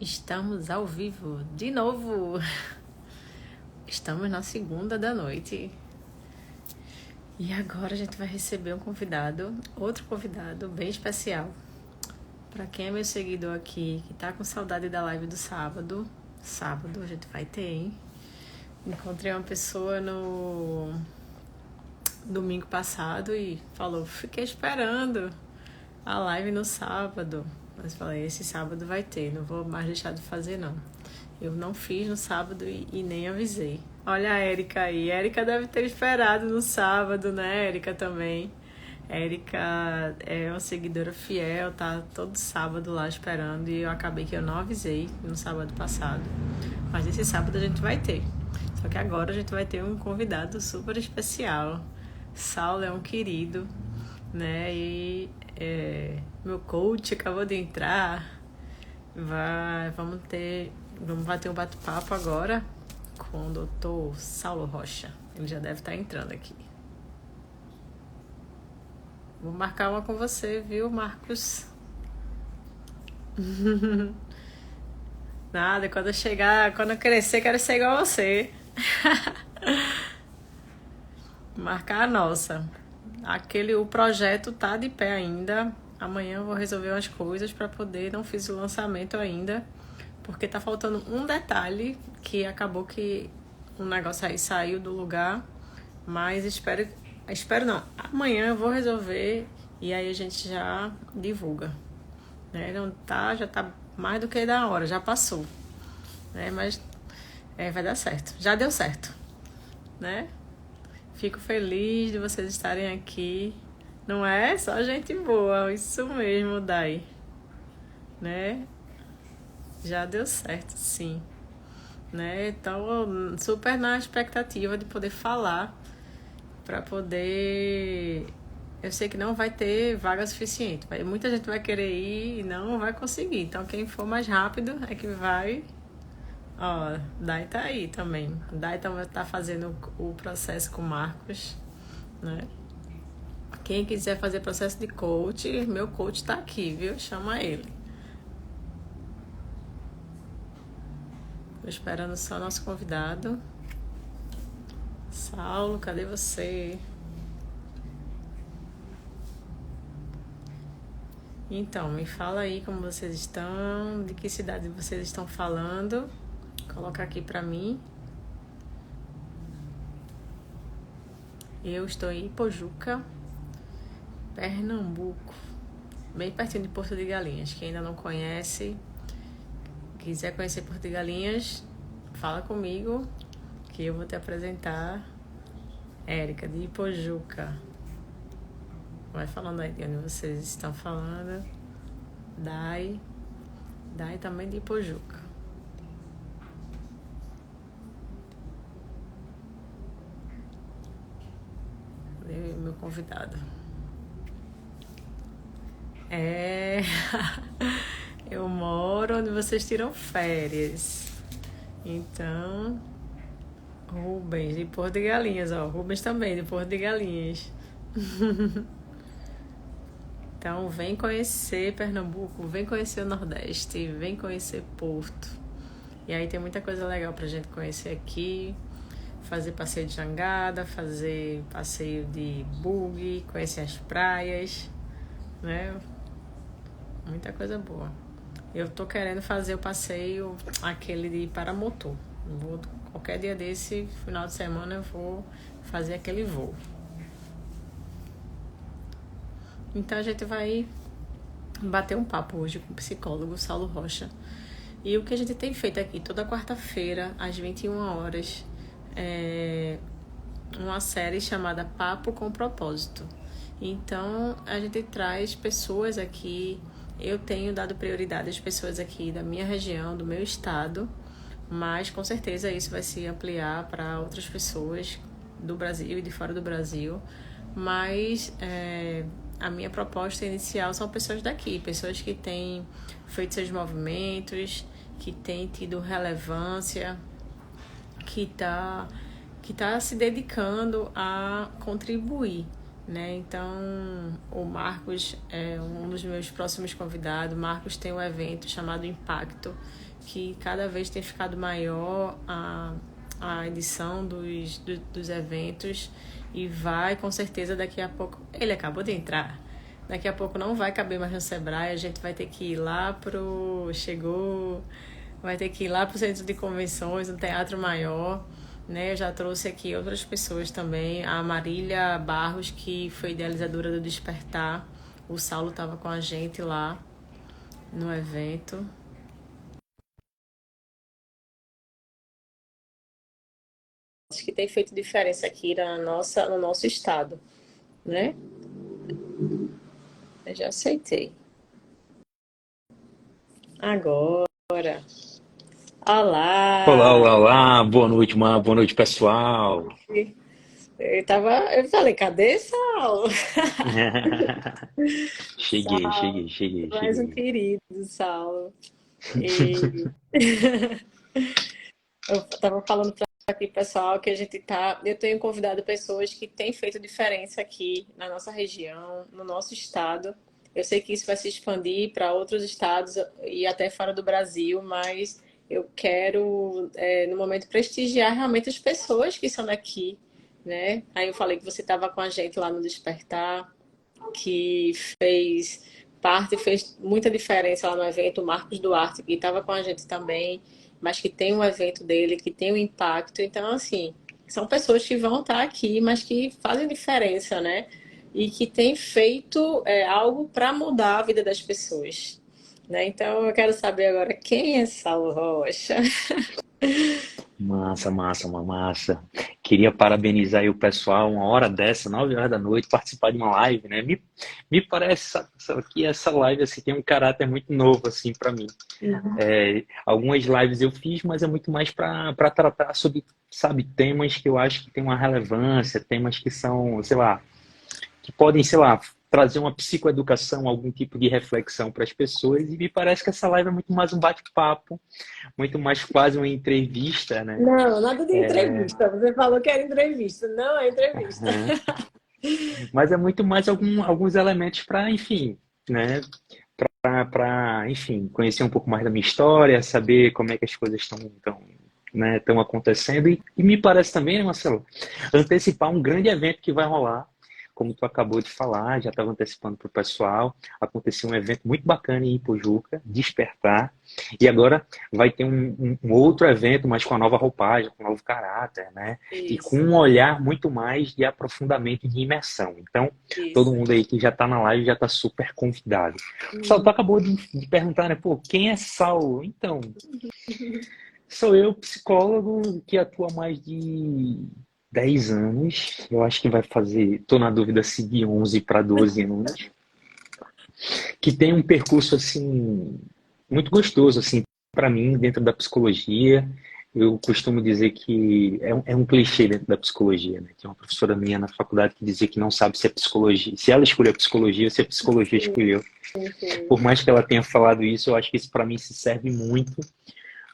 Estamos ao vivo de novo. Estamos na segunda da noite. E agora a gente vai receber um convidado, outro convidado bem especial. Para quem é meu seguidor aqui, que tá com saudade da live do sábado. Sábado a gente vai ter, hein? Encontrei uma pessoa no domingo passado e falou, fiquei esperando a live no sábado. Mas falei, esse sábado vai ter, não vou mais deixar de fazer não. Eu não fiz no sábado e nem avisei. Olha a Érica aí. Érica deve ter esperado no sábado, né? Érica também. Érica é uma seguidora fiel, tá todo sábado lá esperando. E eu acabei que eu não avisei no sábado passado. Mas esse sábado a gente vai ter. Só que agora a gente vai ter um convidado super especial. Saulo é um querido, né? E meu coach acabou de entrar. Vamos bater um bate-papo agora com o Dr. Saulo Rocha. Ele já deve estar entrando aqui. Vou marcar uma com você, viu, Marcos? Nada, quando eu crescer, quero ser igual a você. Marcar a nossa. O projeto tá de pé ainda. Amanhã eu vou resolver umas coisas para poder, não fiz o lançamento ainda, porque tá faltando um detalhe que acabou que um negócio aí saiu do lugar, mas espero não, amanhã eu vou resolver e aí a gente já divulga, né? Não tá, já tá mais do que da hora, já passou, né? Mas vai dar certo, já deu certo, né? Fico feliz de vocês estarem aqui. Não é só gente boa, isso mesmo, Dai. Né? Já deu certo, sim. Né? Então, super na expectativa de poder falar para poder... Eu sei que não vai ter vaga suficiente. Muita gente vai querer ir e não vai conseguir. Então, quem for mais rápido é que vai... Ó, Dai tá aí também. Dai tá fazendo o processo com o Marcos, né? Quem quiser fazer processo de coach, meu coach tá aqui, viu? Chama ele. Tô esperando só nosso convidado. Saulo, cadê você? Então, me fala aí como vocês estão, de que cidade vocês estão falando. Coloca aqui pra mim. Eu estou em Ipojuca, Pernambuco, bem pertinho de Porto de Galinhas. Quem ainda não conhece, quiser conhecer Porto de Galinhas, fala comigo que eu vou te apresentar. Érica de Ipojuca. Vai falando aí de onde vocês estão falando. Dai também de Ipojuca. Meu convidado. Eu moro onde vocês tiram férias. Então, Rubens de Porto de Galinhas, ó. Rubens também de Porto de Galinhas. Então, vem conhecer Pernambuco, vem conhecer o Nordeste, vem conhecer Porto. E aí tem muita coisa legal pra gente conhecer aqui. Fazer passeio de jangada, fazer passeio de buggy, conhecer as praias, né? Muita coisa boa. Eu tô querendo fazer o passeio, aquele de paramotor. Qualquer dia desse, final de semana, eu vou fazer aquele voo. Então a gente vai bater um papo hoje com o psicólogo Saulo Rocha. E o que a gente tem feito aqui toda quarta-feira, às 21 horas, é uma série chamada Papo com Propósito. Então a gente traz pessoas aqui. Eu tenho dado prioridade às pessoas aqui da minha região, do meu estado, mas com certeza isso vai se ampliar para outras pessoas do Brasil e de fora do Brasil. Mas a minha proposta inicial são pessoas daqui, pessoas que têm feito seus movimentos, que têm tido relevância, que tá se dedicando a contribuir, né? Então, o Marcos é um dos meus próximos convidados. Marcos tem um evento chamado Impacto, que cada vez tem ficado maior a edição dos eventos e vai, com certeza, daqui a pouco... Ele acabou de entrar. Daqui a pouco não vai caber mais no Sebrae, a gente vai ter que ir lá pro... Chegou... Vai ter que ir lá pro centro de convenções, no Teatro Maior, né? Eu já trouxe aqui outras pessoas também. A Marília Barros, que foi idealizadora do Despertar. O Saulo estava com a gente lá no evento. Acho que tem feito diferença aqui no nosso estado, né? Eu já aceitei. Agora. Olá, Olá! olá, olá, boa noite, boa noite, pessoal. Eu falei, cadê Saulo? Cheguei, Saulo, cheguei, mais um cheguei. querido, Saulo. E eu tava falando para aqui, pessoal, que a gente tá. Eu tenho convidado pessoas que têm feito diferença aqui na nossa região, no nosso estado. Eu sei que isso vai se expandir para outros estados e até fora do Brasil, mas eu quero, no momento, prestigiar realmente as pessoas que são daqui, né? Aí eu falei que você estava com a gente lá no Despertar, que fez parte, fez muita diferença lá no evento, o Marcos Duarte, que estava com a gente também, mas que tem um evento dele, que tem um impacto. Então, assim, são pessoas que vão estar aqui, mas que fazem diferença, né? E que têm feito algo para mudar a vida das pessoas. Né? Então, eu quero saber agora quem é Saulo Rocha. Massa, massa, uma massa. Queria parabenizar aí o pessoal, uma hora dessa, 9 horas da noite, participar de uma live, né? Me parece que essa live assim, tem um caráter muito novo assim para mim. Algumas lives eu fiz, mas é muito mais para tratar sobre, sabe, temas que eu acho que tem uma relevância, temas que são, sei lá, que podem, sei lá, trazer uma psicoeducação, algum tipo de reflexão para as pessoas. E me parece que essa live é muito mais um bate-papo, muito mais quase uma entrevista, né? Não, nada de entrevista. Você falou que era entrevista. Não é entrevista. Uhum. Mas é muito mais alguns elementos para, enfim, né? Para, enfim, conhecer um pouco mais da minha história, saber como é que as coisas estão acontecendo e me parece também, né, Marcelo, antecipar um grande evento que vai rolar, como tu acabou de falar, já estava antecipando para o pessoal, aconteceu um evento muito bacana em Ipojuca, Despertar, e agora vai ter um outro evento, mas com a nova roupagem, com um novo caráter, né? E com Isso, um olhar muito mais de aprofundamento e de imersão. Então, todo isso. mundo aí que já está na live já está super convidado. Saulo, tu acabou de perguntar, né? Pô, quem é Saulo? Então, sou eu, psicólogo, que atua há mais de 10 anos. Eu acho que vai fazer, tô na dúvida se de 11 para 12 anos. Que tem um percurso, assim, muito gostoso, assim, para mim, dentro da psicologia. Eu costumo dizer que é um clichê dentro da psicologia, né? Tem uma professora minha na faculdade que dizia que não sabe se é psicologia, se ela escolheu a psicologia ou se a psicologia escolheu. Sim, sim. Por mais que ela tenha falado isso, eu acho que isso para mim se serve muito,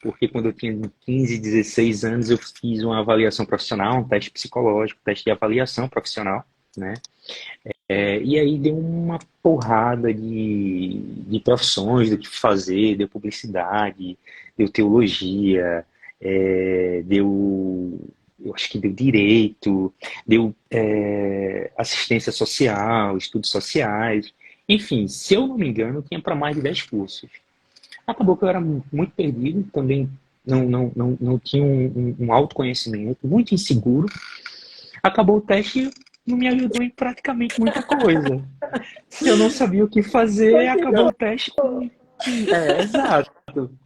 porque quando eu tinha 15, 16 anos, eu fiz uma avaliação profissional, um teste psicológico, um teste de avaliação profissional, né? E aí deu uma porrada de profissões, do que fazer, deu publicidade, deu teologia, eu acho que deu direito, deu assistência social, estudos sociais, enfim, se eu não me engano, tinha para mais de 10 cursos. Acabou que eu era muito perdido, também não tinha um autoconhecimento, muito inseguro. Acabou o teste e não me ajudou em praticamente muita coisa. Se eu não sabia o que fazer, acabou Continuou. o teste com. Exato.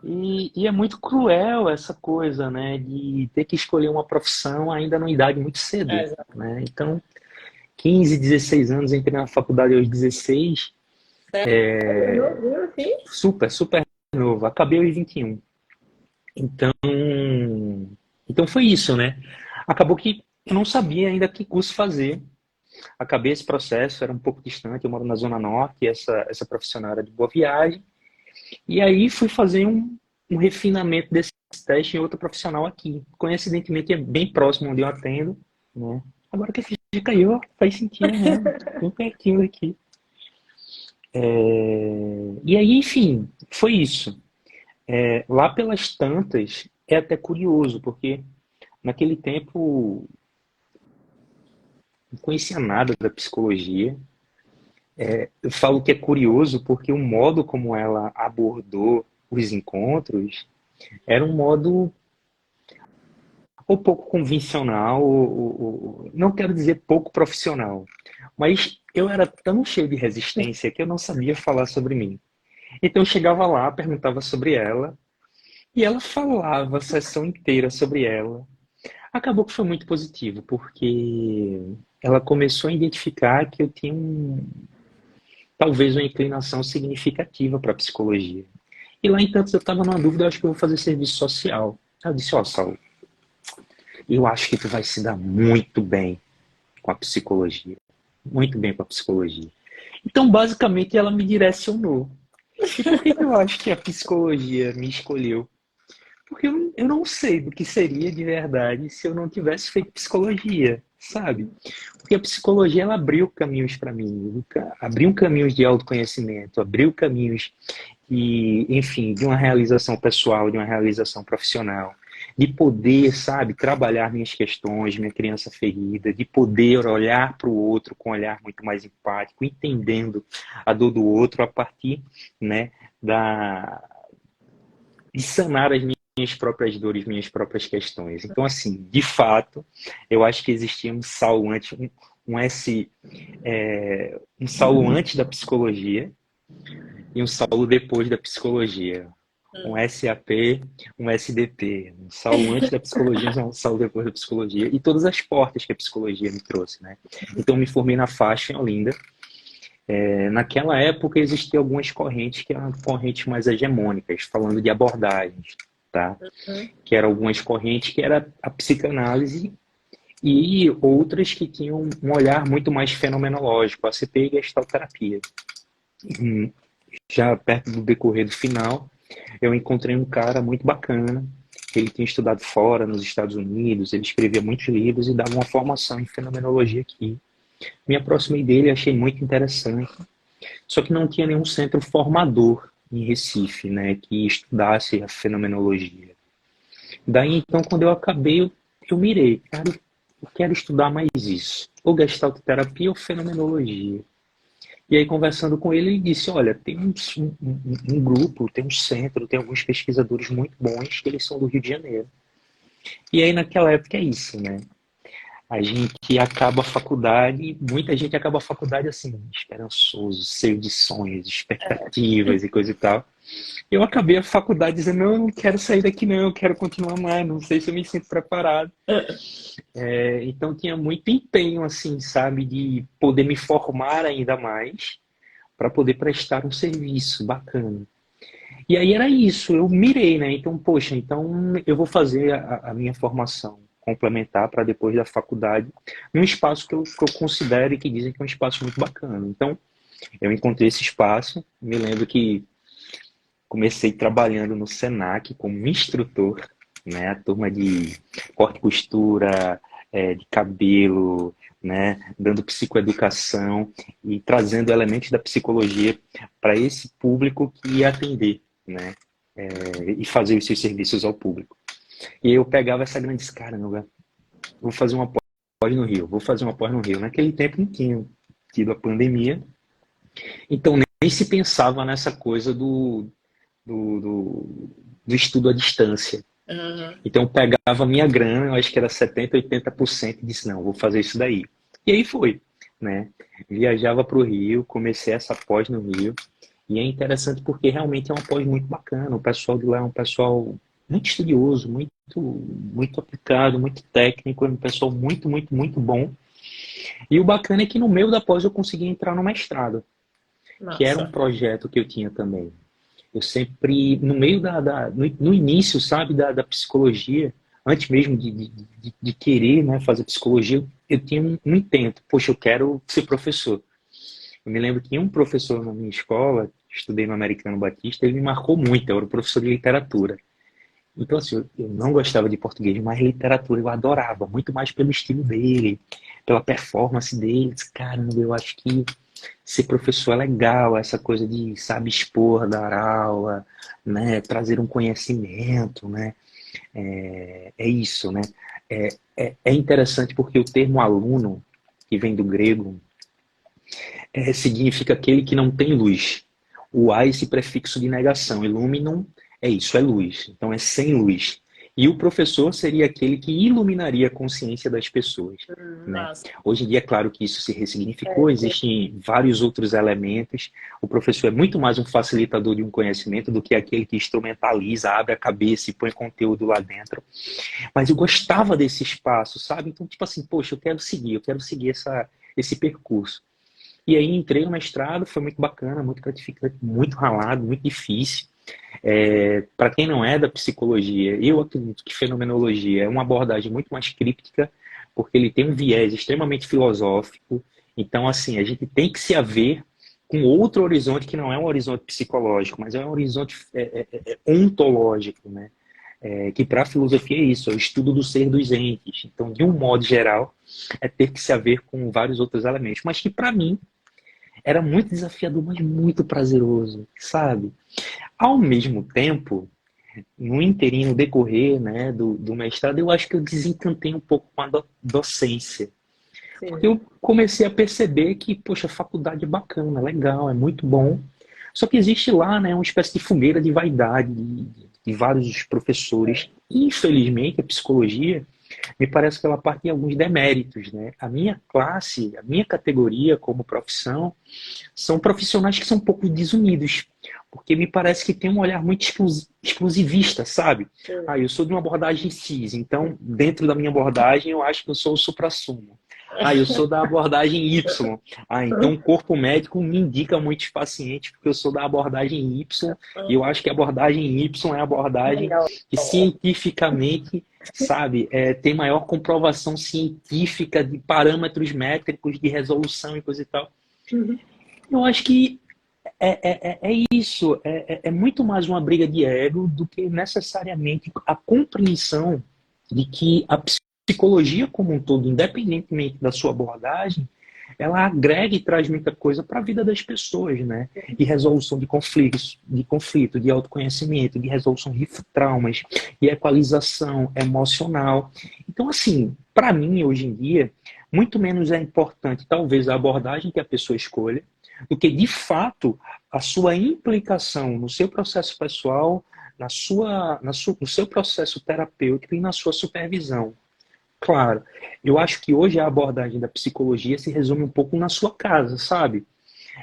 E é muito cruel essa coisa, né, de ter que escolher uma profissão ainda numa idade muito cedo, Exato. né? Então, 15, 16 anos, entrei na faculdade aos 16, Novinho, assim? super, super novo. Acabei aos 21. Então, então foi isso, né? Acabou que eu não sabia ainda que curso fazer. Acabei esse processo, era um pouco distante, eu moro na Zona Norte, e essa profissional era de Boa Viagem. E aí fui fazer um refinamento desse teste em outra profissional aqui. Coincidentemente é bem próximo onde eu atendo, né? Agora que eu fiz caiu, ó, faz sentido mesmo, bem pertinho daqui. E aí, enfim, foi isso. Lá pelas tantas, é até curioso, porque naquele tempo não conhecia nada da psicologia. Eu falo que é curioso porque o modo como ela abordou os encontros era um modo ou pouco convencional, não quero dizer pouco profissional, mas eu era tão cheio de resistência que eu não sabia falar sobre mim. Então eu chegava lá, perguntava sobre ela, e ela falava a sessão inteira sobre ela. Acabou que foi muito positivo, porque ela começou a identificar que eu tinha talvez uma inclinação significativa para a psicologia. E lá, entanto, eu estava numa dúvida, eu acho que eu vou fazer serviço social. Ela disse, ó, Saulo, eu acho que tu vai se dar muito bem com a psicologia. Muito bem com a psicologia. Então, basicamente, ela me direcionou. E por que eu acho que a psicologia me escolheu? Porque eu não sei do que seria de verdade se eu não tivesse feito psicologia, sabe? Porque a psicologia ela abriu caminhos para mim, abriu caminhos de autoconhecimento, abriu caminhos de, enfim, de uma realização pessoal, de uma realização profissional, de poder, sabe, trabalhar minhas questões, minha criança ferida, de poder olhar para o outro com um olhar muito mais empático, entendendo a dor do outro a partir, né, de sanar as minhas próprias dores, minhas próprias questões. Então, assim, de fato, eu acho que existia um Saulo antes, um Saulo antes da psicologia e um Saulo depois da psicologia. Um SAP, um SDP. Um Saulo antes da psicologia, um Saulo depois da psicologia. E todas as portas que a psicologia me trouxe, né? Então, me formei na faixa em Olinda. Naquela época existiam algumas correntes que eram correntes mais hegemônicas, falando de abordagens, tá? Que eram algumas correntes que era a psicanálise e outras que tinham um olhar muito mais fenomenológico, a CP e a gestalterapia. Já perto do decorrer do final, eu encontrei um cara muito bacana, ele tinha estudado fora, nos Estados Unidos, ele escrevia muitos livros e dava uma formação em fenomenologia aqui. Me aproximei dele, achei muito interessante. Só que não tinha nenhum centro formador em Recife, né, que estudasse a fenomenologia. Daí, então, quando eu acabei, eu mirei, cara, eu quero estudar mais isso, ou gestalt terapia ou fenomenologia. E aí, conversando com ele, ele disse, olha, tem um grupo, tem um centro, tem alguns pesquisadores muito bons, que eles são do Rio de Janeiro. E aí, naquela época, é isso, né? A gente acaba a faculdade, muita gente acaba a faculdade assim, esperançoso, cheio de sonhos, expectativas e coisa e tal. Eu acabei a faculdade dizendo, não, eu não quero sair daqui não, eu quero continuar mais, não sei se eu me sinto preparado. Então tinha muito empenho, assim, sabe, de poder me formar ainda mais para poder prestar um serviço bacana. E aí era isso, eu mirei, né? Então, poxa, então eu vou fazer a minha formação complementar para depois da faculdade, num espaço que eu considero e que dizem que é um espaço muito bacana. Então, eu encontrei esse espaço, me lembro que comecei trabalhando no Senac como instrutor, né? A turma de corte e costura, de cabelo, né? Dando psicoeducação e trazendo elementos da psicologia para esse público que ia atender, né? E fazer os seus serviços ao público. E eu pegava essa grande caramba, vou fazer uma pós no Rio, vou fazer uma pós no Rio. Naquele tempo não tinha tido a pandemia, então nem se pensava nessa coisa do estudo à distância. Então eu pegava a minha grana, eu acho que era 70%, 80%, e disse, não, vou fazer isso daí. E aí foi, né? Viajava para o Rio, comecei essa pós no Rio, e é interessante porque realmente é uma pós muito bacana, o pessoal de lá é um pessoal muito estudioso, muito aplicado, muito técnico, é um pessoal muito, muito, muito bom. E o bacana é que no meio da pós eu consegui entrar no mestrado, que era um projeto que eu tinha também. Eu sempre, no meio no início, sabe, da psicologia, antes mesmo de querer, né, fazer psicologia, eu tinha um intento. Poxa, eu quero ser professor. Eu me lembro que tinha um professor na minha escola, estudei no Americano Batista, ele me marcou muito, eu era o professor de literatura. Então, assim, eu não gostava de português, mas literatura eu adorava, muito mais pelo estilo dele, pela performance dele. Caramba, eu acho que ser professor é legal, essa coisa de, sabe, expor, dar aula, né, trazer um conhecimento, né, é isso, né. É interessante porque o termo aluno, que vem do grego, significa aquele que não tem luz. O A, esse prefixo de negação, iluminum, é isso, é luz. Então é sem luz. E o professor seria aquele que iluminaria a consciência das pessoas, né? Nossa. Hoje em dia, é claro que isso se ressignificou, existem vários outros elementos. O professor é muito mais um facilitador de um conhecimento do que aquele que instrumentaliza, abre a cabeça e põe conteúdo lá dentro. Mas eu gostava desse espaço, sabe? Então, tipo assim, poxa, eu quero seguir esse percurso. E aí entrei no mestrado, foi muito bacana, muito gratificante, muito ralado, muito difícil. Para quem não é da psicologia, eu acredito que fenomenologia é uma abordagem muito mais críptica, porque ele tem um viés extremamente filosófico. Então, assim, a gente tem que se haver com outro horizonte que não é um horizonte psicológico, mas é um horizonte ontológico, né? Que para a filosofia é isso, é o estudo do ser dos entes. Então, de um modo geral, é ter que se haver com vários outros elementos, mas que para mim era muito desafiador, mas muito prazeroso, sabe? Ao mesmo tempo, no inteirinho, no decorrer, né, do mestrado, eu acho que eu desencantei um pouco com a docência. Porque Sim. eu comecei a perceber que, poxa, a faculdade é bacana, é legal, é muito bom. Só que existe lá, né, uma espécie de fogueira de vaidade de vários professores. Infelizmente, a psicologia me parece que ela parte de alguns deméritos, né? A minha classe, a minha categoria como profissão, são profissionais que são um pouco desunidos, porque me parece que tem um olhar muito exclusivista, sabe? Sim. Ah, eu sou de uma abordagem cis, então dentro da minha abordagem eu acho que eu sou o suprassumo. Ah, eu sou da abordagem Y. Ah, então o corpo médico me indica muitos pacientes porque eu sou da abordagem Y e eu acho que a abordagem Y é a abordagem Melhor. que cientificamente, sabe, tem maior comprovação científica de parâmetros métricos de resolução e coisa e tal. Uhum. Eu acho que é isso, é muito mais uma briga de ego do que necessariamente a compreensão de que a psicologia como um todo, independentemente da sua abordagem, ela agrega e traz muita coisa para a vida das pessoas, né? De resolução de conflito, de autoconhecimento, de resolução de traumas, de equalização emocional. Então, assim, para mim, hoje em dia, muito menos é importante, talvez, a abordagem que a pessoa escolha, do que, de fato, a sua implicação no seu processo pessoal, no seu processo terapêutico e na sua supervisão. Claro, eu acho que hoje a abordagem da psicologia se resume um pouco na sua casa, sabe?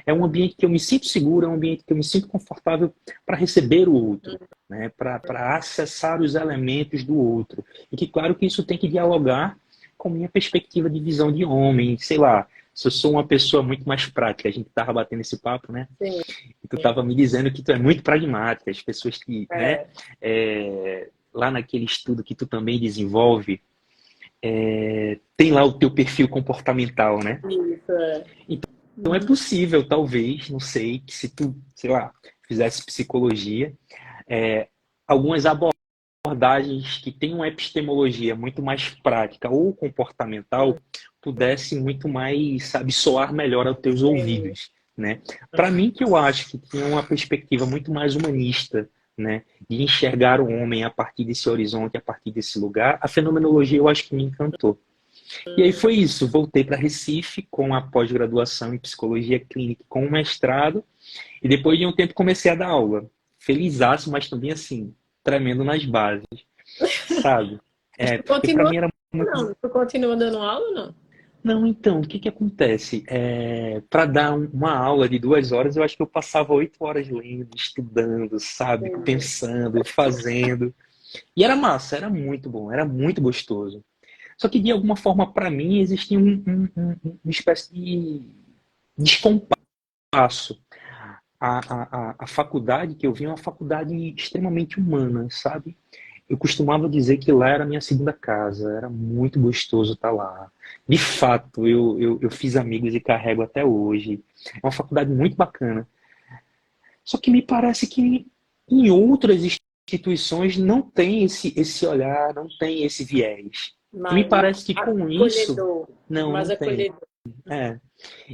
É um ambiente que eu me sinto seguro, é um ambiente que eu me sinto confortável para receber o outro, né? Para acessar os elementos do outro. E que, claro, que isso tem que dialogar com minha perspectiva de visão de homem, sei lá. Se eu sou uma pessoa muito mais prática, a gente estava batendo esse papo, né? Sim. E tu estava me dizendo que tu é muito pragmática, as pessoas que, né? É. Lá naquele estudo que tu também desenvolve, tem lá o teu perfil comportamental, né? Isso, é. Então é possível, talvez, não sei, que se tu, sei lá, fizesse psicologia, é, algumas abordagens que têm uma epistemologia muito mais prática ou comportamental pudessem muito mais, sabe, soar melhor aos teus Entendi. ouvidos, né? Para mim, que eu acho que tinha uma perspectiva muito mais humanista, né, de enxergar o homem a partir desse horizonte, a partir desse lugar, a fenomenologia eu acho que me encantou. E aí foi isso, voltei para Recife com a pós-graduação em psicologia clínica com o mestrado e depois de um tempo comecei a dar aula. Felizaço, mas também assim, tremendo nas bases, sabe? Tu Porque para continua, mim era muito. não? Tu continua dando aula ou não? Não, então, o que que acontece? Para dar uma aula de 2 horas, eu acho que eu passava 8 horas lendo, estudando, sabe? Entendi. Pensando, fazendo. E era massa, era muito bom, era muito gostoso. Só que de alguma forma, para mim, existia uma espécie de descompasso. A faculdade que eu vi é uma faculdade extremamente humana, sabe? Eu costumava dizer que lá era a minha segunda casa, era muito gostoso estar lá. De fato, eu fiz amigos e carrego até hoje. É uma faculdade muito bacana. Só que me parece que em outras instituições não têm esse olhar, não têm esse viés. E me Mais parece que com isso, acolhedor. não Mais tem. acolhedor. É.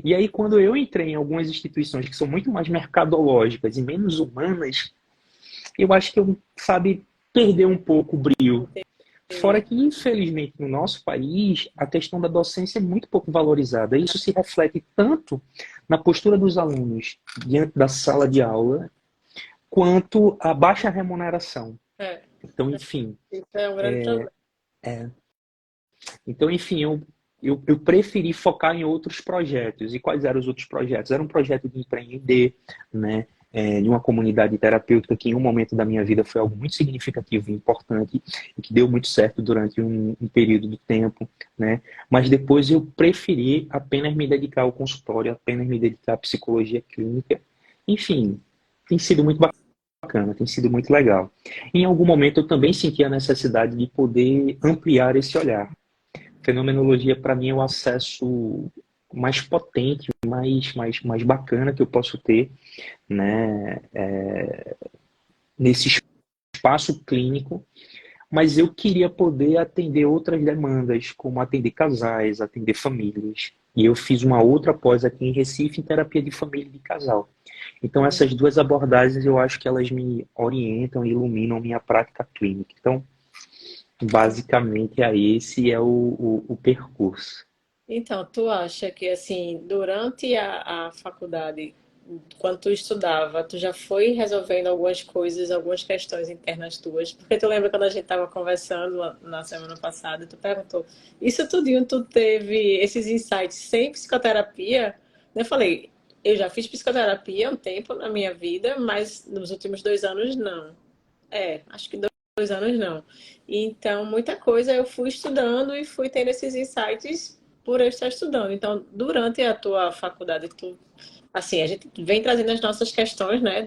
E aí, quando eu entrei em algumas instituições que são muito mais mercadológicas e menos humanas, eu acho que eu, sabe, perder um pouco o brilho. Fora que, infelizmente, no nosso país, a questão da docência é muito pouco valorizada. Isso se reflete tanto na postura dos alunos diante da sala de aula, quanto a baixa remuneração. É, Então, enfim, isso é um grande problema. eu preferi focar em outros projetos. E quais eram os outros projetos? Era um projeto de empreender, né? De uma comunidade terapêutica que em um momento da minha vida foi algo muito significativo e importante e que deu muito certo durante um período de tempo, né? Mas depois eu preferi apenas me dedicar ao consultório, apenas me dedicar à psicologia clínica. Enfim, tem sido muito bacana, tem sido muito legal. Em algum momento eu também senti a necessidade de poder ampliar esse olhar. Fenomenologia, para mim, é o acesso mais potente, mais bacana que eu posso ter, né, nesse espaço clínico, mas eu queria poder atender outras demandas, como atender casais, atender famílias. E eu fiz uma outra pós aqui em Recife, em terapia de família e de casal. Então, essas duas abordagens, eu acho que elas me orientam e iluminam minha prática clínica. Então, basicamente, esse é o percurso. Então, tu acha que, assim, durante a faculdade, quando tu estudava, tu já foi resolvendo algumas coisas, algumas questões internas tuas? Porque tu lembra quando a gente estava conversando na semana passada, tu perguntou, isso tudinho tu teve esses insights sem psicoterapia? Eu falei, eu já fiz psicoterapia há um tempo na minha vida, mas nos últimos 2 anos não. Acho que 2 anos não. Então, muita coisa eu fui estudando e fui tendo esses insights por eu estar estudando. Então, durante a tua faculdade, assim, a gente vem trazendo as nossas questões, né,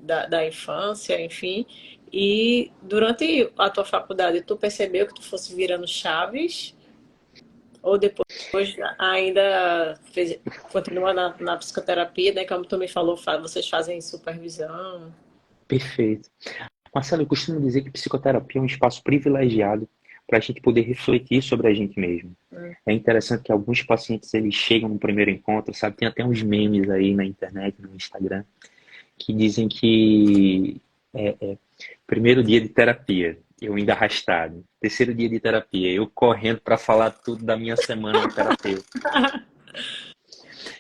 da infância, enfim, e durante a tua faculdade, tu percebeu que tu fosse virando chaves? Ou depois ainda continua na psicoterapia, né, como tu me falou, vocês fazem supervisão? Perfeito. Marcelo, eu costumo dizer que psicoterapia é um espaço privilegiado para a gente poder refletir sobre a gente mesmo. É interessante que alguns pacientes eles chegam no primeiro encontro, sabe? Tem até uns memes aí na internet, no Instagram, que dizem que primeiro dia de terapia, eu ainda arrastado. Terceiro dia de terapia, eu correndo para falar tudo da minha semana no terapeuta.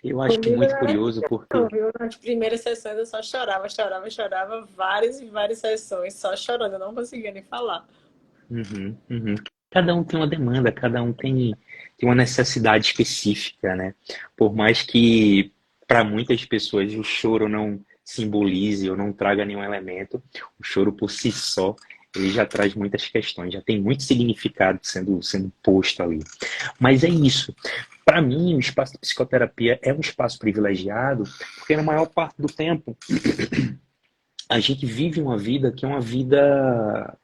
Eu acho Comigo muito era curioso não, porque viu? Nas primeiras sessões eu só chorava, chorava, chorava, várias e várias sessões, só chorando, eu não conseguia nem falar. uhum, uhum. Cada um tem uma demanda, cada um tem uma necessidade específica, né? Por mais que para muitas pessoas o choro não simbolize ou não traga nenhum elemento, o choro por si só ele já traz muitas questões, já tem muito significado sendo posto ali. Mas é isso. Para mim, o espaço de psicoterapia é um espaço privilegiado, porque na maior parte do tempo a gente vive uma vida que é uma vida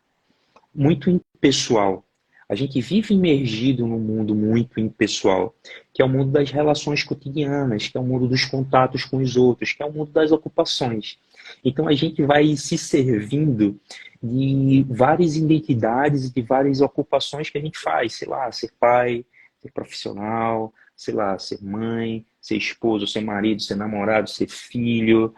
muito impessoal. A gente vive imergido num mundo muito impessoal, que é o mundo das relações cotidianas, que é o mundo dos contatos com os outros, que é o mundo das ocupações. Então a gente vai se servindo de várias identidades e de várias ocupações que a gente faz, sei lá, ser pai, ser profissional, sei lá, ser mãe, ser esposo, ser marido, ser namorado, ser filho,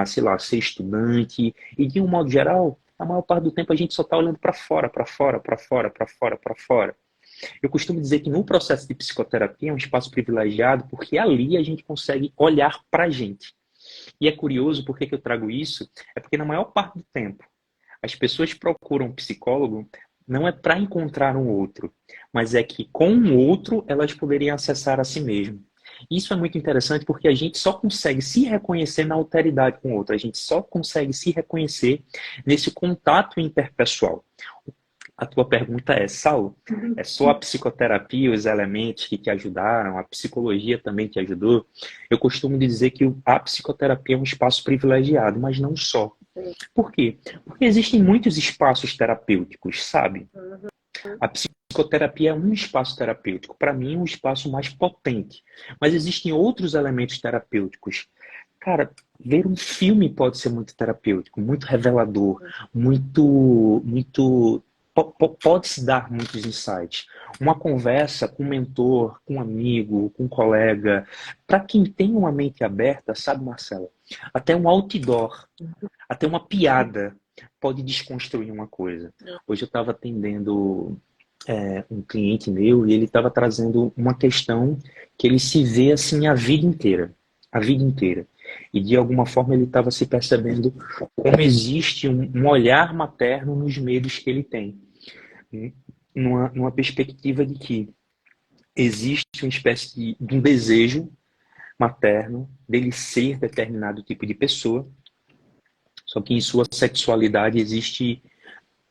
sei lá, ser estudante. E de um modo geral, a maior parte do tempo a gente só está olhando para fora, para fora, para fora, para fora, para fora. Eu costumo dizer que no processo de psicoterapia é um espaço privilegiado porque ali a gente consegue olhar para a gente. E é curioso porque que eu trago isso, é porque na maior parte do tempo as pessoas procuram um psicólogo não é para encontrar um outro, mas é que com um outro elas poderiam acessar a si mesmo. Isso é muito interessante porque a gente só consegue se reconhecer na alteridade com o outro, a gente só consegue se reconhecer nesse contato interpessoal. A tua pergunta é, Saulo, é só a psicoterapia, os elementos que te ajudaram, a psicologia também te ajudou? Eu costumo dizer que a psicoterapia é um espaço privilegiado, mas não só. Por quê? Porque existem muitos espaços terapêuticos, sabe? A psicoterapia é um espaço terapêutico, para mim, um espaço mais potente. Mas existem outros elementos terapêuticos. Cara, ver um filme pode ser muito terapêutico, muito revelador, pode se dar muitos insights. Uma conversa com um mentor, com um amigo, com um colega, para quem tem uma mente aberta, sabe, Marcela? Até um outdoor, até uma piada pode desconstruir uma coisa. Hoje eu estava atendendo um cliente meu e ele estava trazendo uma questão que ele se vê assim a vida inteira. E de alguma forma ele estava se percebendo como existe um olhar materno nos medos que ele tem. Numa perspectiva de que existe uma espécie de um desejo materno dele ser determinado tipo de pessoa, só que em sua sexualidade existe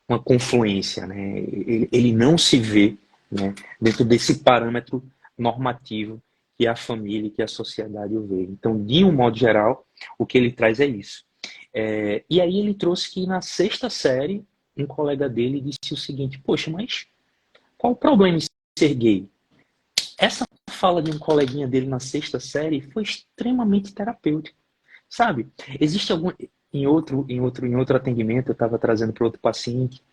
uma confluência, né? Ele não se vê, né, dentro desse parâmetro normativo que a família e que a sociedade o vê. Então, de um modo geral, o que ele traz é isso. E aí ele trouxe que na sexta série, um colega dele disse o seguinte: poxa, mas qual o problema em ser gay? Essa fala de um coleguinha dele na sexta série foi extremamente terapêutica, sabe? Existe algum... Em outro atendimento, eu estava trazendo para outro paciente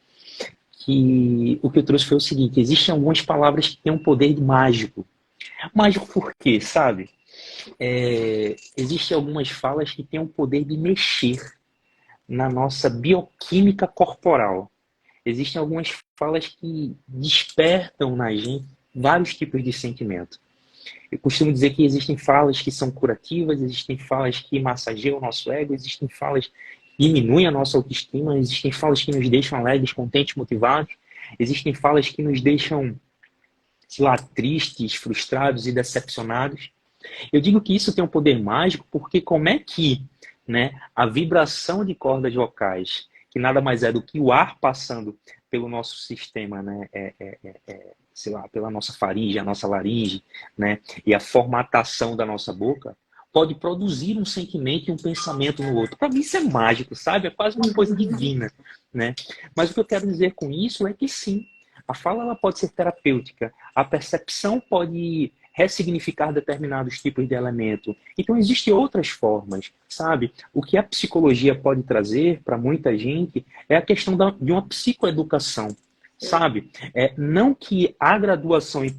que o que eu trouxe foi o seguinte: existem algumas palavras que têm um poder mágico. Mágico por quê, sabe? Existem algumas falas que têm o poder de mexer na nossa bioquímica corporal. Existem algumas falas que despertam na gente vários tipos de sentimento. Eu costumo dizer que existem falas que são curativas, existem falas que massageiam o nosso ego, existem falas que diminuem a nossa autoestima, existem falas que nos deixam alegres, contentes, motivados, existem falas que nos deixam, sei lá, tristes, frustrados e decepcionados. Eu digo que isso tem um poder mágico porque como é que, né, a vibração de cordas vocais, que nada mais é do que o ar passando pelo nosso sistema, né, sei lá, pela nossa faringe, a nossa laringe, né, e a formatação da nossa boca, pode produzir um sentimento e um pensamento no outro. Para mim isso é mágico, sabe? É quase uma coisa divina, né? Mas o que eu quero dizer com isso é que sim, a fala ela pode ser terapêutica, a percepção pode ressignificar determinados tipos de elemento. Então existem outras formas, sabe? O que a psicologia pode trazer para muita gente é a questão de uma psicoeducação, sabe? Não que a graduação em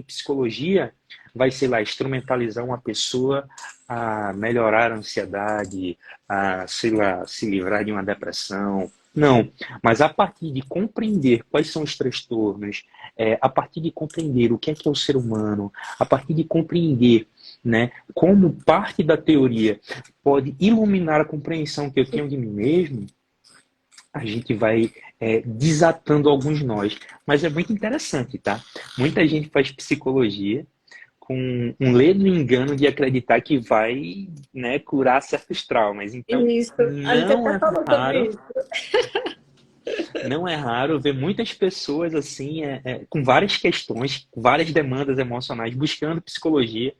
psicologia vai, sei lá, instrumentalizar uma pessoa a melhorar a ansiedade, a, sei lá, se livrar de uma depressão. Não, mas a partir de compreender quais são os transtornos, a partir de compreender o que é o ser humano, a partir de compreender, né, como parte da teoria pode iluminar a compreensão que eu tenho de mim mesmo, a gente vai desatando alguns nós. Mas é muito interessante, tá? Muita gente faz psicologia com um ledo engano de acreditar que vai, né, curar certos traumas. Então, Isso, a gente não até é falou sobre raro, isso. não é raro ver muitas pessoas assim, com várias questões, várias demandas emocionais, buscando psicologia,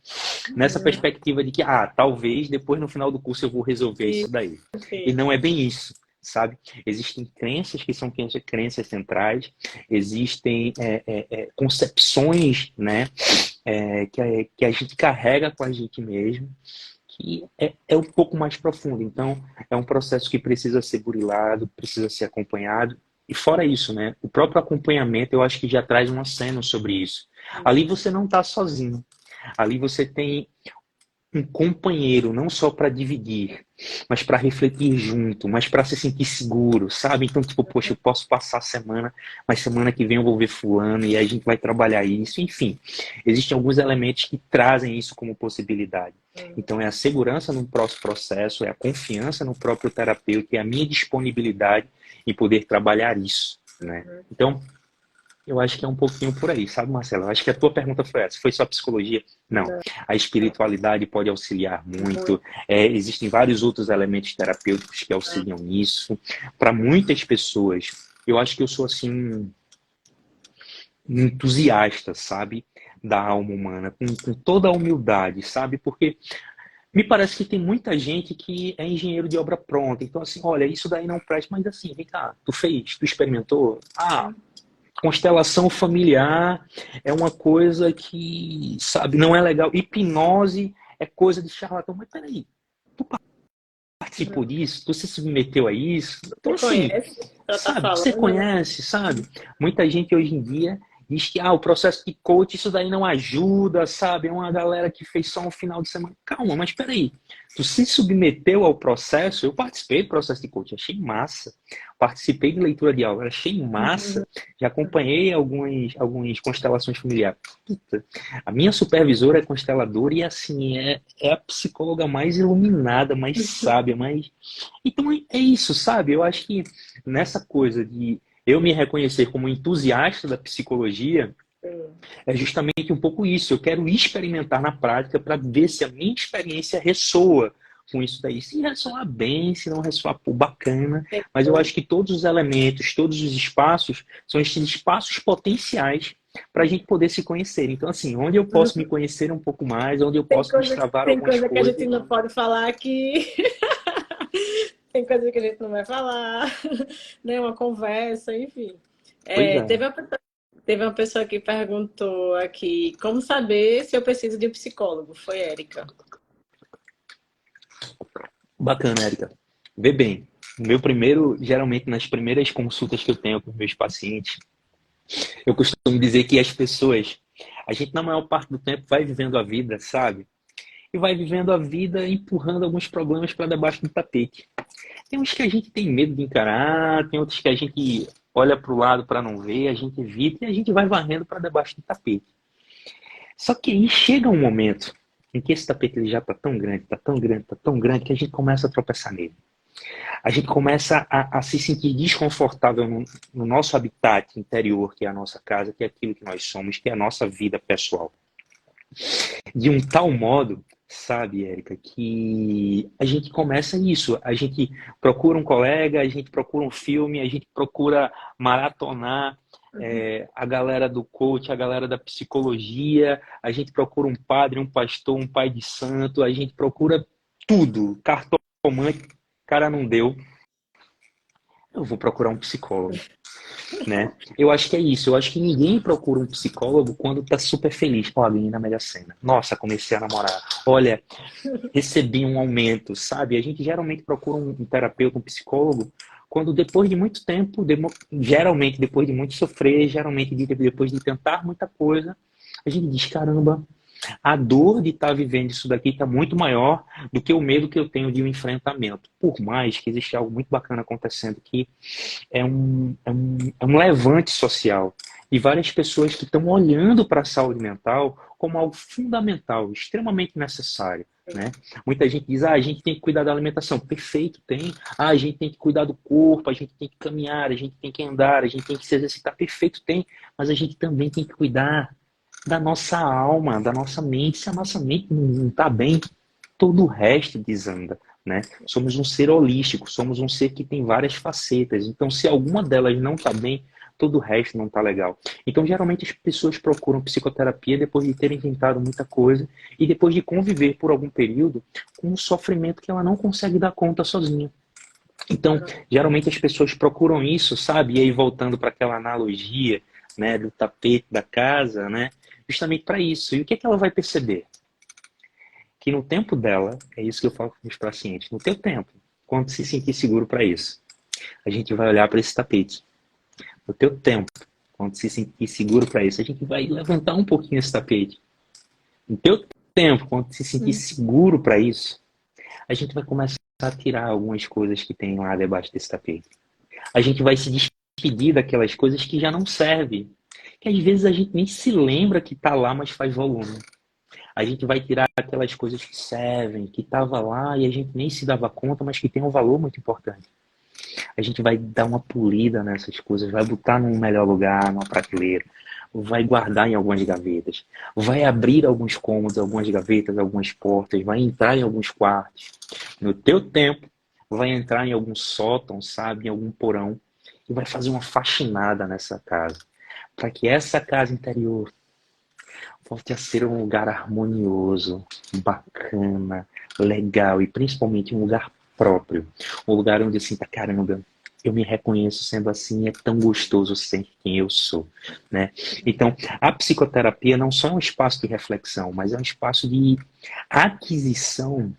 nessa perspectiva de que, talvez depois no final do curso eu vou resolver isso daí. E não é bem isso. Sabe? Existem crenças que são crenças centrais, existem concepções, né, que a gente carrega com a gente mesmo, que é um pouco mais profundo. Então, é um processo que precisa ser burilado, precisa ser acompanhado. E fora isso, né, o próprio acompanhamento, eu acho que já traz uma cena sobre isso. Ali você não está sozinho. Ali você tem um companheiro, não só para dividir, mas para refletir junto, mas para se sentir seguro, sabe? Então, tipo, poxa, eu posso passar a semana, mas semana que vem eu vou ver fulano e aí a gente vai trabalhar isso. Enfim, existem alguns elementos que trazem isso como possibilidade. Então, é a segurança no próximo processo, é a confiança no próprio terapeuta e a minha disponibilidade em poder trabalhar isso, né? Então, eu acho que é um pouquinho por aí, sabe, Marcelo? Eu acho que a tua pergunta foi essa. Foi só psicologia? Não. A espiritualidade pode auxiliar muito. Existem vários outros elementos terapêuticos que auxiliam nisso. Para muitas pessoas, eu acho que eu sou, assim, um entusiasta, sabe? Da alma humana, com toda a humildade, sabe? Porque me parece que tem muita gente que é engenheiro de obra pronta. Então, assim, olha, isso daí não presta, mas assim, vem cá, tu fez, tu experimentou? Constelação familiar é uma coisa que, sabe, não é legal. Hipnose é coisa de charlatão. Mas peraí, tu participou disso? Tu se submeteu a isso? Então, Você assim, conhece? Ela tá sabe, você falando, né? conhece, sabe? Muita gente hoje em dia diz que o processo de coach, isso daí não ajuda, sabe? É uma galera que fez só um final de semana. Calma, mas peraí. Tu se submeteu ao processo? Eu participei do processo de coach, achei massa. Participei de leitura de aula, achei massa. Já acompanhei algumas constelações familiares. Puta, a minha supervisora é consteladora e, assim, é a psicóloga mais iluminada, mais sábia, mais... Então é isso, sabe? Eu acho que nessa coisa de eu me reconhecer como entusiasta da psicologia é justamente um pouco isso. Eu quero experimentar na prática para ver se a minha experiência ressoa com isso daí. Se ressoar bem, se não ressoar, pô, bacana. Mas eu acho que todos os elementos, todos os espaços são esses espaços potenciais para a gente poder se conhecer. Então, assim, onde eu posso me conhecer um pouco mais, onde eu posso destravar Tem algumas coisa que a gente coisas. não pode falar aqui. Tem coisa que a gente não vai falar. Né? Uma conversa, enfim. Pois É, é. teve uma pessoa que perguntou aqui como saber se eu preciso de um psicólogo. Foi Érica. Bacana, Érica. Vê bem, geralmente nas primeiras consultas que eu tenho com meus pacientes, eu costumo dizer que as pessoas, a gente na maior parte do tempo vai vivendo a vida, sabe? E vai vivendo a vida empurrando alguns problemas para debaixo do tapete. Tem uns que a gente tem medo de encarar, tem outros que a gente olha para o lado para não ver, a gente evita e a gente vai varrendo para debaixo do tapete. Só que aí chega um momento em que esse tapete ele já está tão grande, está tão grande, está tão grande que a gente começa a tropeçar nele. A gente começa a se sentir desconfortável no nosso habitat interior, que é a nossa casa, que é aquilo que nós somos, que é a nossa vida pessoal. De um tal modo, sabe, Érica, que a gente começa isso. A gente procura um colega, a gente procura um filme, a gente procura maratonar a galera do coach, a galera da psicologia, a gente procura um padre, um pastor, um pai de santo, a gente procura tudo. Cartomante, cara não deu. Eu vou procurar um psicólogo, né? Eu acho que é isso. Eu acho que ninguém procura um psicólogo quando tá super feliz. Ó, ganhei na Mega Sena. Nossa, comecei a namorar. Olha, recebi um aumento, sabe? A gente geralmente procura um terapeuta, um psicólogo, quando depois de muito tempo, geralmente depois de muito sofrer, geralmente depois de tentar muita coisa, a gente diz, caramba, a dor de estar vivendo isso daqui está muito maior do que o medo que eu tenho de um enfrentamento. Por mais que existe algo muito bacana acontecendo, que é um levante social. E várias pessoas que estão olhando para a saúde mental como algo fundamental, extremamente necessário. Né? Muita gente diz, a gente tem que cuidar da alimentação. Perfeito, tem. A gente tem que cuidar do corpo, a gente tem que caminhar, a gente tem que andar, a gente tem que se exercitar. Perfeito, tem. Mas a gente também tem que cuidar da nossa alma, da nossa mente. Se a nossa mente não está bem, todo o resto desanda. Né? Somos um ser holístico, somos um ser que tem várias facetas. Então, se alguma delas não está bem, todo o resto não está legal. Então, geralmente as pessoas procuram psicoterapia depois de terem tentado muita coisa e depois de conviver por algum período com um sofrimento que ela não consegue dar conta sozinha. Então, geralmente as pessoas procuram isso, sabe? E aí, voltando para aquela analogia, né, do tapete da casa, né? Justamente para isso. E o que é que ela vai perceber? Que no tempo dela, é isso que eu falo com os pacientes, no teu tempo, quando se sentir seguro para isso, a gente vai olhar para esse tapete. No teu tempo, quando se sentir seguro para isso, a gente vai levantar um pouquinho esse tapete. No teu tempo, quando se sentir seguro para isso, a gente vai começar a tirar algumas coisas que tem lá debaixo desse tapete. A gente vai se despedir daquelas coisas que já não servem, que às vezes a gente nem se lembra que está lá, mas faz volume. A gente vai tirar aquelas coisas que servem, que estava lá e a gente nem se dava conta, mas que tem um valor muito importante. A gente vai dar uma polida nessas coisas, vai botar num melhor lugar, numa prateleira, vai guardar em algumas gavetas, vai abrir alguns cômodos, algumas gavetas, algumas portas, vai entrar em alguns quartos. No teu tempo, vai entrar em algum sótão, sabe, em algum porão, e vai fazer uma faxinada nessa casa, para que essa casa interior volte a ser um lugar harmonioso, bacana, legal e principalmente um lugar próprio. Um lugar onde eu sinta, caramba, eu me reconheço sendo assim, é tão gostoso ser quem eu sou, né? Então, a psicoterapia não só é um espaço de reflexão, mas é um espaço de aquisição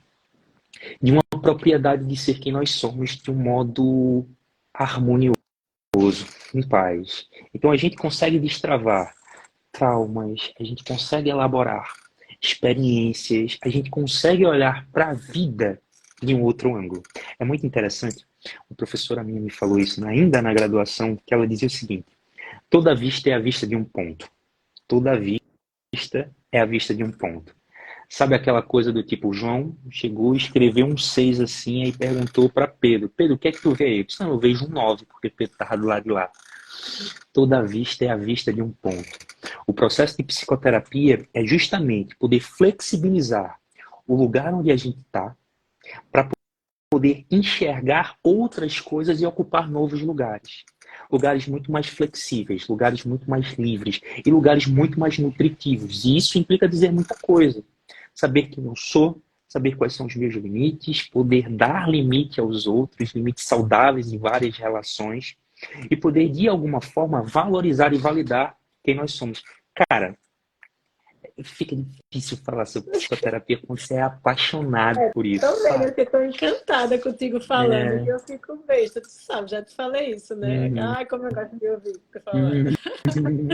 de uma propriedade de ser quem nós somos de um modo harmonioso, em paz. Então, a gente consegue destravar traumas, a gente consegue elaborar experiências, a gente consegue olhar para a vida de um outro ângulo. É muito interessante. Uma professora minha me falou isso ainda na graduação, que ela dizia o seguinte: toda vista é a vista de um ponto. Toda vista é a vista de um ponto. Sabe aquela coisa do tipo, João chegou e escreveu um 6 assim, aí perguntou para Pedro: Pedro, o que é que tu vê aí? Eu disse: não, eu vejo um 9 porque Pedro estava do lado de lá. Toda vista é a vista de um ponto. O processo de psicoterapia é justamente poder flexibilizar o lugar onde a gente está para poder enxergar outras coisas e ocupar novos lugares. Lugares muito mais flexíveis, lugares muito mais livres e lugares muito mais nutritivos. E isso implica dizer muita coisa. Saber quem eu sou, saber quais são os meus limites, poder dar limite aos outros, limites saudáveis em várias relações, e poder, de alguma forma, valorizar e validar quem nós somos. Cara, fica difícil falar sobre psicoterapia quando você é apaixonado por isso, Tô vendo, sabe? eu tô encantada contigo falando, É, e eu fico besta, tu sabe, já te falei isso, né? hum, Ai, como eu gosto de ouvir você falando. hum.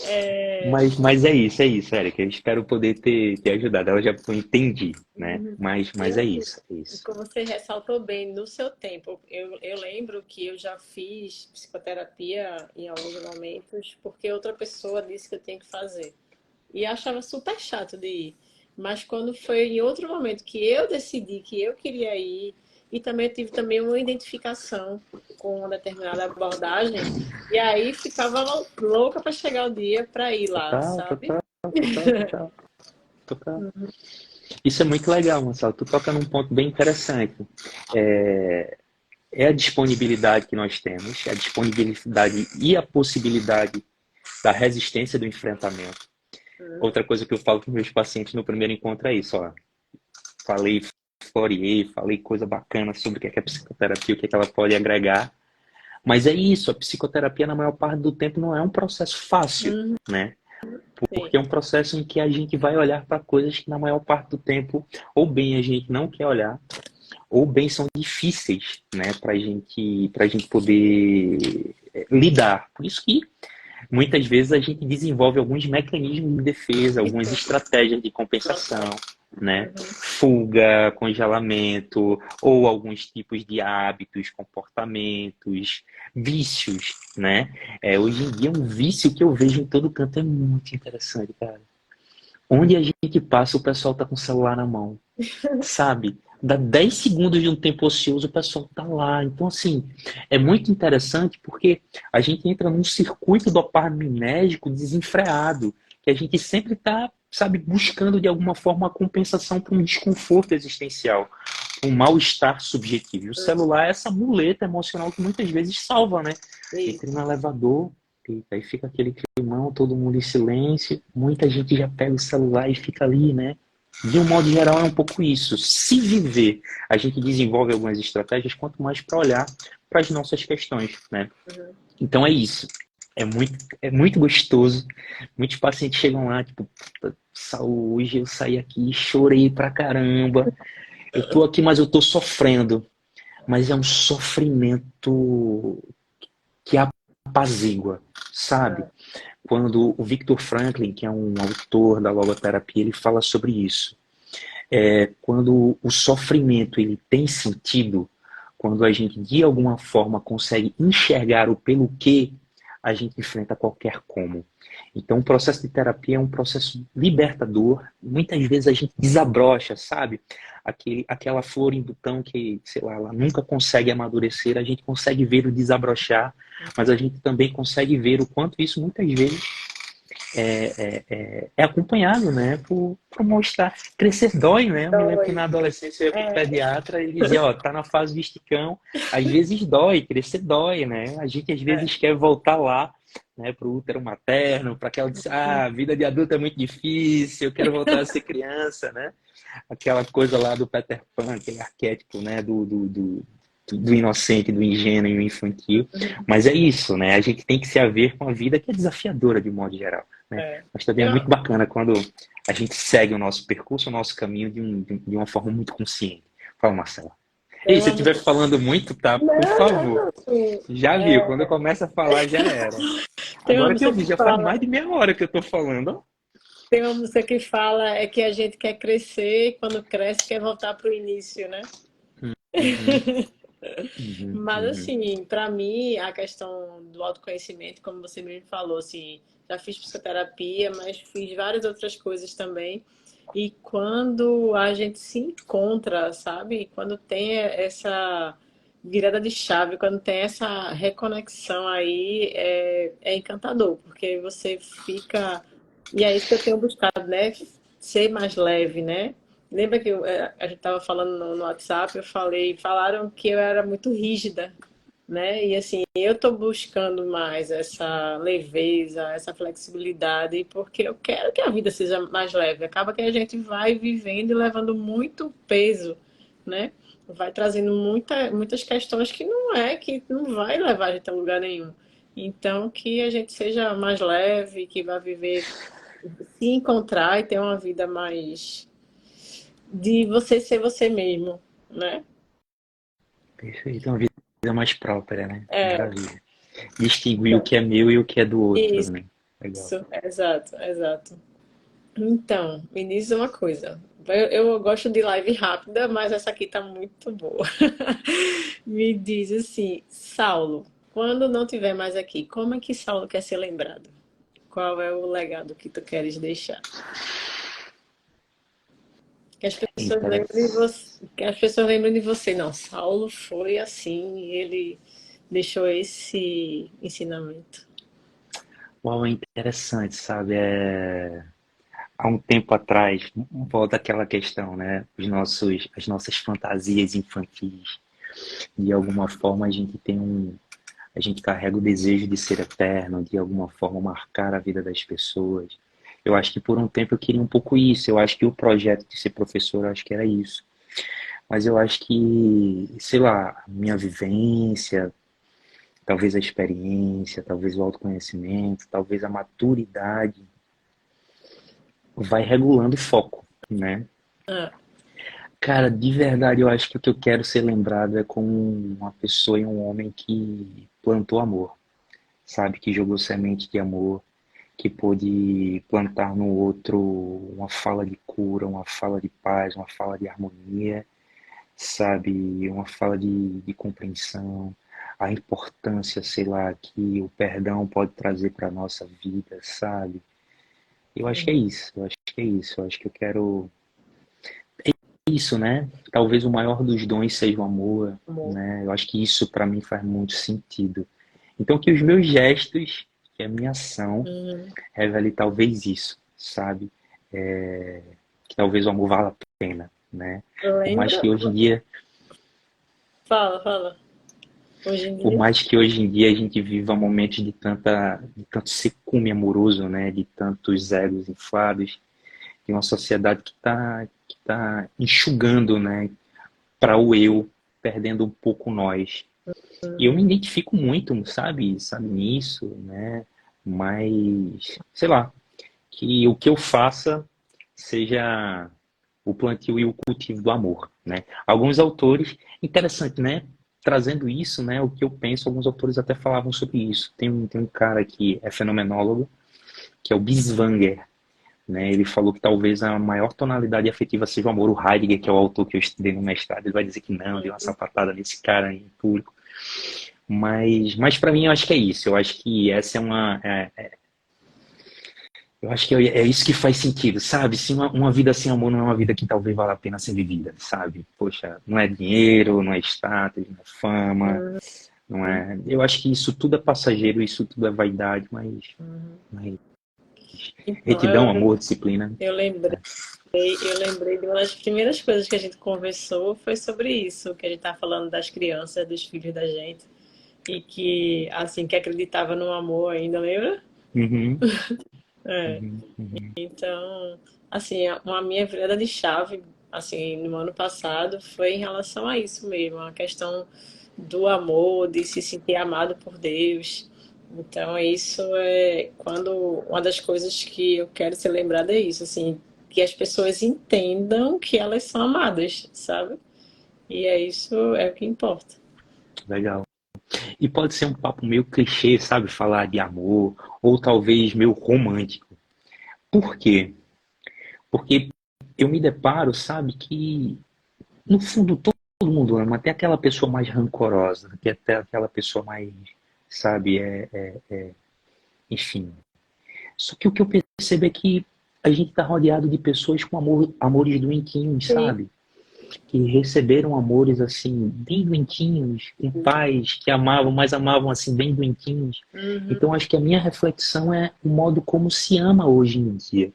É, Mas é isso, Érica. Eu espero poder ter ajudado. Ela já entendi, né? Mas é eu, isso, é isso. como você ressaltou bem, no seu tempo, eu lembro que eu já fiz psicoterapia em alguns momentos, porque outra pessoa disse que eu tinha que fazer. E achava super chato de ir. Mas quando foi em outro momento que eu decidi que eu queria ir, e também eu tive também uma identificação com uma determinada abordagem, e aí ficava louca para chegar o dia para ir lá, Total, sabe? total, total, total, total. Isso é muito legal, Marcelo. Tu toca num ponto bem interessante. É, é a disponibilidade que nós temos, é a disponibilidade e a possibilidade da resistência do enfrentamento. Outra coisa que eu falo para os meus pacientes no primeiro encontro é isso, ó. Falei, floreei, falei coisa bacana sobre o que é a psicoterapia, o que é que ela pode agregar. Mas é isso, a psicoterapia na maior parte do tempo não é um processo fácil, né? Sim. Porque é um processo em que a gente vai olhar para coisas que na maior parte do tempo ou bem a gente não quer olhar, ou bem são difíceis, né, para gente poder lidar. Por isso que muitas vezes a gente desenvolve alguns mecanismos de defesa, algumas estratégias de compensação, né? Fuga, congelamento, ou alguns tipos de hábitos, comportamentos, vícios, né? Hoje em dia, um vício que eu vejo em todo canto é muito interessante, cara. Onde a gente passa, o pessoal tá com o celular na mão, sabe? Dá 10 segundos de um tempo ocioso, o pessoal tá lá. Então, assim, é muito interessante porque a gente entra num circuito dopaminérgico desenfreado, que a gente sempre tá, sabe, buscando de alguma forma uma compensação para um desconforto existencial, um mal-estar subjetivo. E o celular é essa muleta emocional que muitas vezes salva, né? Entra no elevador, eita, aí fica aquele climão, todo mundo em silêncio, muita gente já pega o celular e fica ali, né? De um modo geral, é um pouco isso. Se viver, a gente desenvolve algumas estratégias, quanto mais para olhar para as nossas questões, né? Então é isso. É muito gostoso. Muitos pacientes chegam lá, tipo, hoje eu saí aqui e chorei pra caramba. Eu tô aqui, mas eu tô sofrendo. Mas é um sofrimento que apazigua, sabe? Quando o Viktor Frankl, que é um autor da logoterapia, ele fala sobre isso. Quando o sofrimento ele tem sentido, quando a gente de alguma forma consegue enxergar o pelo que, a gente enfrenta qualquer como. Então, o processo de terapia é um processo libertador. Muitas vezes a gente desabrocha, sabe? Aquela flor em botão que, sei lá, ela nunca consegue amadurecer, a gente consegue ver o desabrochar, mas a gente também consegue ver o quanto isso muitas vezes é acompanhado, né, por mostrar. Crescer dói, né? Eu me lembro que na adolescência eu ia pro pediatra e ele dizia, ó, tá na fase do esticão, às vezes dói, crescer dói, né? A gente às vezes quer voltar lá, né, pro útero materno, para aquela, a vida de adulto é muito difícil, eu quero voltar a ser criança, né? Aquela coisa lá do Peter Pan, aquele arquétipo, né, do inocente, do ingênuo e do infantil. Mas é isso, né? A gente tem que se haver com a vida que é desafiadora de um modo geral, né? É. Mas também é muito Eu bacana quando a gente segue o nosso percurso, o nosso caminho de uma forma muito consciente. Fala, Marcela. E tenho se uma eu estiver música. falando muito, tá? Por Não, favor. não. Já viu, quando eu começo a falar, já era. Tem uma Agora que eu música vi, que já faz fala, mais de meia hora que eu tô falando, ó. tem uma música que fala é que a gente quer crescer e quando cresce quer voltar pro início, né? Uhum, uhum, Mas uhum. assim, para mim, a questão do autoconhecimento, como você mesmo falou, assim, já fiz psicoterapia, mas fiz várias outras coisas também. E quando a gente se encontra, sabe? Quando tem essa virada de chave, quando tem essa reconexão aí, é encantador, porque você fica. E é isso que eu tenho buscado, né? Ser mais leve, né? Lembra que a gente estava falando no WhatsApp, eu falei, falaram que eu era muito rígida, né? E assim, eu estou buscando mais essa leveza, essa flexibilidade, porque eu quero que a vida seja mais leve. Acaba que a gente vai vivendo e levando muito peso, né? Vai trazendo muitas questões que não vai levar a gente a lugar nenhum. Então, que a gente seja mais leve, que vai viver, se encontrar e ter uma vida mais de você ser você mesmo, né? Perfeito, uma vida mais própria, né? É, Maravilha. Distinguir o que é meu e o que é do outro, isso, né? Legal. exato, exato. Então, me diz uma coisa. Eu gosto de live rápida, mas essa aqui tá muito boa. Me diz assim, Saulo, quando não tiver mais aqui, como é que Saulo quer ser lembrado? Qual é o legado que tu queres deixar? Que as pessoas lembrem de Interessante. você, que as pessoas lembrem de você. Não, Saulo foi assim, ele deixou esse ensinamento. Uau, é interessante, sabe? Há um tempo atrás, volta aquela questão, né? As nossas fantasias infantis. De alguma forma a gente carrega o desejo de ser eterno, de alguma forma marcar a vida das pessoas. Eu acho que por um tempo eu queria um pouco isso. Eu acho que o projeto de ser professor, eu acho que era isso. Mas eu acho que, sei lá, a minha vivência, talvez a experiência, talvez o autoconhecimento, talvez a maturidade vai regulando o foco, né? Ah, Cara, de verdade, eu acho que o que eu quero ser lembrado é como uma pessoa e um homem que plantou amor, sabe? Que jogou semente de amor, que pôde plantar no outro uma fala de cura, uma fala de paz, uma fala de harmonia, sabe? Uma fala de compreensão, a importância, sei lá, que o perdão pode trazer para nossa vida, sabe? Eu acho que é uhum, isso, eu acho que é isso, eu acho que eu quero isso, né? Talvez o maior dos dons seja o amor, amor. né? Eu acho que isso para mim faz muito sentido. Então que os meus gestos, que a minha ação Uhum. revele talvez isso, sabe? Que talvez o amor valha a pena, né? Por mais Lembra? que hoje em dia, Fala, fala. Hoje em por dia? mais que hoje em dia a gente viva momentos de tanto ciúme amoroso, né? De tantos egos inflados, de uma sociedade que tá enxugando, né? Para o eu, perdendo um pouco nós. E eu me identifico muito, sabe nisso, né? Mas, sei lá, que o que eu faça seja o plantio e o cultivo do amor, né? Alguns autores, interessante, né? Trazendo isso, né? O que eu penso, alguns autores até falavam sobre isso. Tem um cara que é fenomenólogo, que é o Biswanger, né? Ele falou que talvez a maior tonalidade afetiva seja o amor. O Heidegger, que é o autor que eu estudei no mestrado, ele vai dizer que não, deu uma sapatada nesse cara em público. Mas para mim eu acho que é isso. Eu acho que essa é eu acho que é isso que faz sentido, sabe? Se uma vida sem amor não é uma vida que talvez valha a pena ser vivida, sabe? Poxa, não é dinheiro, não é status, não é fama, Uhum. não é. Eu acho que isso tudo é passageiro, isso tudo é vaidade, mas Então, retidão, amor, disciplina. eu lembrei, eu lembrei de uma das primeiras coisas que a gente conversou foi sobre isso, que a gente estava falando das crianças, dos filhos da gente, e que, assim, que acreditava no amor ainda, lembra? Uhum, É. uhum, uhum. Então, assim, uma minha virada de chave, assim, no ano passado foi em relação a isso mesmo, a questão. do amor, de se sentir amado por Deus. Então, isso é quando uma das coisas que eu quero ser lembrada é isso, assim, que as pessoas entendam que elas são amadas, sabe? E é isso, é o que importa. Legal. E pode ser um papo meio clichê, sabe? Falar de amor, ou talvez meio romântico. Por quê? Porque eu me deparo, sabe, que no fundo todo mundo ama, até aquela pessoa mais rancorosa, até aquela pessoa mais, sabe, enfim. Só que o que eu percebo é que a gente está rodeado de pessoas com amores doentinhos, Sim. sabe? Que receberam amores assim, bem doentinhos, com pais que amavam, mas amavam assim, bem doentinhos. Uhum, Então acho que a minha reflexão é o modo como se ama hoje em dia.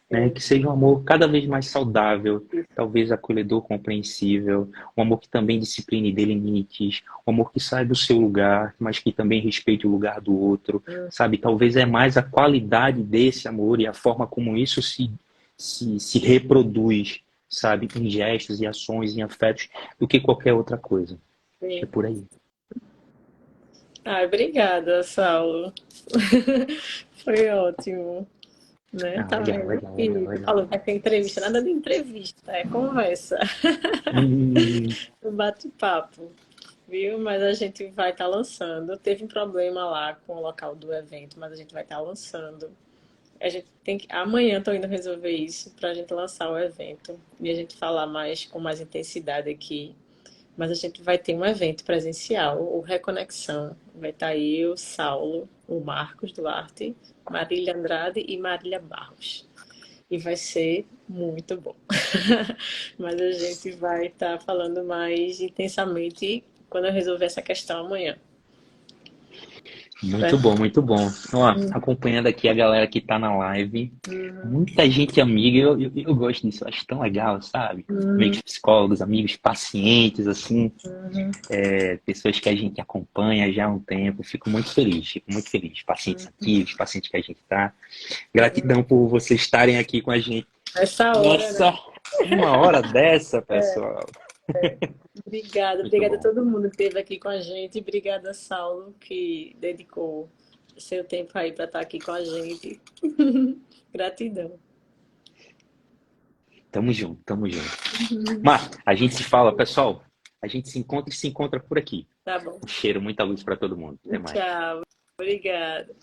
Né? sim. Que seja um amor cada vez mais saudável, talvez acolhedor, compreensível, um amor que também discipline e dê limites, um amor que saiba o seu lugar, mas que também respeite o lugar do outro, sabe? Talvez é mais a qualidade desse amor e a forma como isso se reproduz, sabe? Em gestos e ações, em afetos, do que qualquer outra coisa. Acho que é Sim. por aí. Ai, obrigada, Saulo. Foi ótimo, né? Ah, Tá legal, vendo? legal, legal, E legal. falou, vai ter entrevista, nada de entrevista, é conversa, Hum, um bate-papo, viu? Mas a gente vai estar lançando. Teve um problema lá com o local do evento, mas a gente vai estar lançando. A gente tem que. Amanhã estou indo resolver isso para a gente lançar o evento e a gente falar mais com mais intensidade aqui. Mas a gente vai ter um evento presencial, o Reconexão. Vai estar eu, Saulo, o Marcos Duarte, Marília Andrade e Marília Barros. E vai ser muito bom. Mas a gente vai estar falando mais intensamente quando eu resolver essa questão amanhã. Muito Certo? bom, muito bom. Ó, acompanhando aqui a galera que tá na live, muita gente amiga, eu gosto disso, eu acho tão legal, sabe? Amigos psicólogos, amigos pacientes, assim, pessoas que a gente acompanha já há um tempo, fico muito feliz. Pacientes ativos, pacientes que a gente tá. Gratidão por vocês estarem aqui com a gente Essa hora, né? nessa uma hora dessa, pessoal. Obrigada, Muito obrigada a bom. todo mundo que esteve aqui com a gente. Obrigada, Saulo, que dedicou seu tempo aí para estar aqui com a gente. Gratidão. Tamo junto, tamo junto. Mas a gente se fala, pessoal. A gente se encontra e se encontra por aqui. Tá bom. Um cheiro, muita luz para todo mundo. Até mais. Tchau. Obrigada.